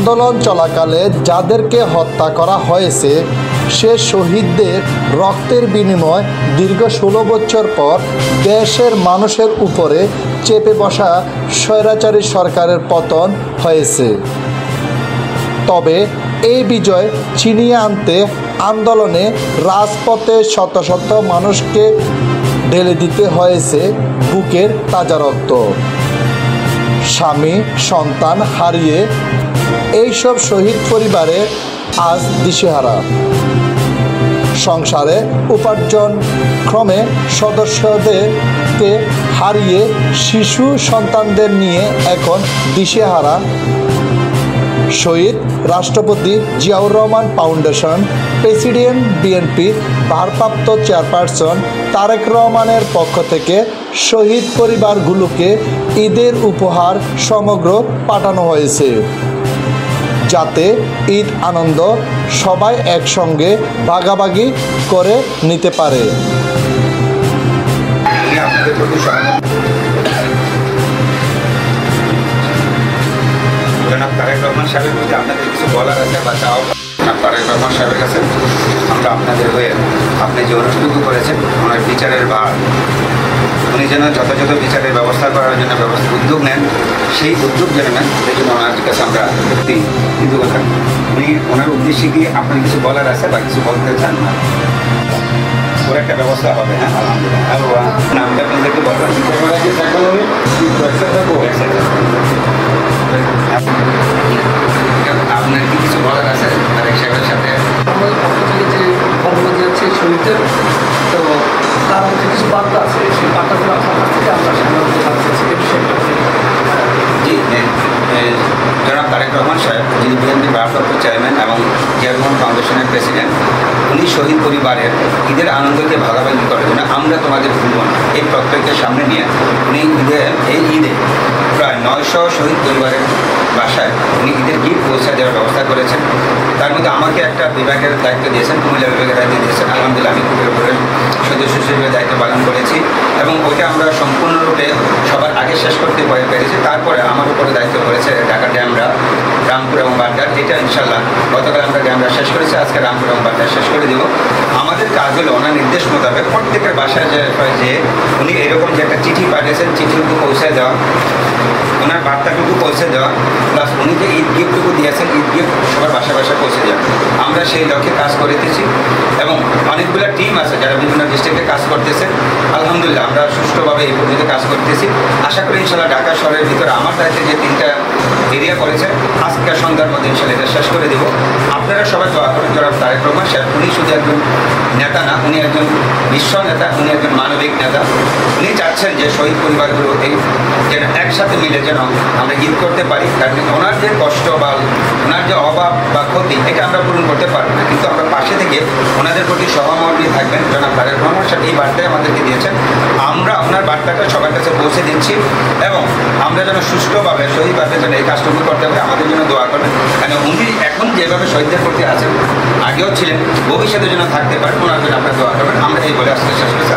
আন্দোলন চলাকালে যাদেরকে হত্যা করা হয়েছে সে শহীদদের রক্তের বিনিময় দীর্ঘ 16 বছর পর দেশের মানুষের উপরে চেপে বসা স্বৈরাচারী সরকারের পতন হয়েছে। তবে এই বিজয় ছিনিয়ে আনতে আন্দোলনে রাজপথে শত শত মানুষকে ঢেলে দিতে হয়েছে বুকের তাজা রক্ত। স্বামী সন্তান হারিয়ে এইসব শহীদ পরিবারে আজ দিশেহারা। সংসারে উপার্জন ক্রমে সদস্যদেরকে হারিয়ে শিশু সন্তানদের নিয়ে এখন দিশেহারা শহীদ রাষ্ট্রপতি Ziaur Rahman foundation, president BNP ভারপ্রাপ্ত চেয়ারপারসন তারেক রহমানের পক্ষ থেকে শহীদ পরিবারগুলোকে ঈদের উপহার সমগ্র পাঠানো হয়েছে, যাতে ঈদ আনন্দ সবাই একসঙ্গে ভাগাভাগি করে নিতে পারে। জনাব তারেক রহমান সাহেবের প্রতি আপনাদের কিছু বলার আছে বা চাও। তারেক রহমান সাহেবের কাছে আমরা আপনাদের হয়ে আপনি যে অনুষ্ঠিত করেছেন ওনার বিচারের ভার, উনি যেন যথাযথ বিচারের ব্যবস্থা করার জন্য উদ্যোগ নেন, সেই উদ্যোগ যেন নেন সেই জন্য ওনার কাছে আমরা কিন্তু উনি ওনার উদ্দেশ্যে কি আপনার কিছু বলার আছে বা কিছু বলতে চান না, ওর একটা ব্যবস্থা হবে। হ্যাঁ, আলহামদুলিল্লাহ। নামটা আপনাদেরকে বলবেন, আপনার কি কিছু বলার আছে তারেক সাহেবের সাথে? আমাদের পক্ষ থেকে যে বর্ণনা দিয়েছে শহীদদের, তো তার মধ্যে কিছু বার্তা আছে, সেই বার্তাগুলো আপনার কাছ থেকে আমরা সাধারণত জানতে চাচ্ছি এই বিষয়টা। জি, জনাব তারেক রহমান সাহেব, যিনি বিএনপি ভারপ্রাপ্ত চেয়ারম্যান এবং জিয়াউর রহমান ফাউন্ডেশনের প্রেসিডেন্ট, উনি শহীদ পরিবারের ঈদের আনন্দকে ভাগাভাগি করার জন্য আমরা তোমাদের ভুলব না এই প্রত্যেককে সামনে নিয়ে উনি এই ঈদে প্রায় 900 শহীদ পরিবারের বাসায় উনি ঈদের গিফট পৌঁছে দেওয়ার ব্যবস্থা করেছেন। তার মধ্যে আমাকে একটা বিভাগের দায়িত্ব দিয়েছেন, কুমিল্লা বিভাগের দায়িত্ব দিয়েছেন। আলহামদুলিল্লাহ, আমি কুমিল্লা বিভাগের সদস্য হিসেবে দায়িত্ব পালন করেছি এবং ওইটা আমরা সম্পূর্ণরূপে সবার আগে শেষ করতে পেরেছি। তারপরে আমার উপরে দায়িত্ব করেছে ঢাকা ড্যামরা, রামপুর এবং বাড্ডার। এটা ইনশাল্লাহ গতকাল আমরা ড্যামরা শেষ করেছি, আজকে রামপুর এবং বাড্ডার শেষ করে দেবো। আমাদের কাজ হলো ওনার নির্দেশ মোতাবেক প্রত্যেকের বাসায় যে উনি এরকম যে একটা চিঠি পাঠিয়েছেন, চিঠিটুকু পৌঁছে দেওয়া, ওনার বার্তাটুকু পৌঁছে দেওয়া, প্লাস উনি যে ঈদ গিফটটুকু দিয়েছেন ঈদ গিফট সবার বাসায় বাসায় পৌঁছে দেওয়া। আমরা সেই লক্ষ্যে কাজ করেছি এবং অনেকগুলো টিম আছে যারা বিভিন্ন ডিস্ট্রিক্টে কাজ করতেছে। আলহামদুলিল্লাহ, আমরা সুষ্ঠুভাবে এই পর্যন্ত কাজ করতেছি। আশা করি ইনশাল্লাহ ঢাকা শহরের ভিতরে আমার দায়িত্বে যে 3টা এরিয়া করেছে আজকে সন্ধ্যার মধ্যে ইনশাল্লাহ এটা শেষ করে দেবো। আপনারা সবাই দোয়া করেন জনাব তারেক রহমান সাহেব, উনি শুধু একজন নেতা না, উনি একজন বিশ্ব নেতা, উনি একজন মানবিক নেতা। উনি চাচ্ছেন যে শহীদ পরিবারগুলো এই যেন একসাথে মিলে যেন আমরা ঈদ করতে পারি। কারণ ওনার যে কষ্ট বা ওনার যে অভাব বা ক্ষতি এটা আমরা পূরণ করতে পারবো না, কিন্তু আমরা পাশে থেকে ওনাদের প্রতি সহমর্মী থাকবেন। জনাব তারেক রহমান সাহেব এই বার্তায় আমাদেরকে দিয়েছেন, আমরা আপনার বার্তাটা সবার কাছে পৌঁছে দিচ্ছি এবং আমরা যেন সুষ্ঠুভাবে শহীদভাবে যেন এই কাজটুকু করতে হবে, আমাদের জন্য দোয়া করবেন। কারণ উনি এখন যেভাবে শহীদদের প্রতি আছেন, আগেও ছিলেন, ভবিষ্যতের জন্য থাকতে পারেন, ওনার জন্য আপনার দোয়া করবেন। আমরা এই বলে আজকে শেষ করছি।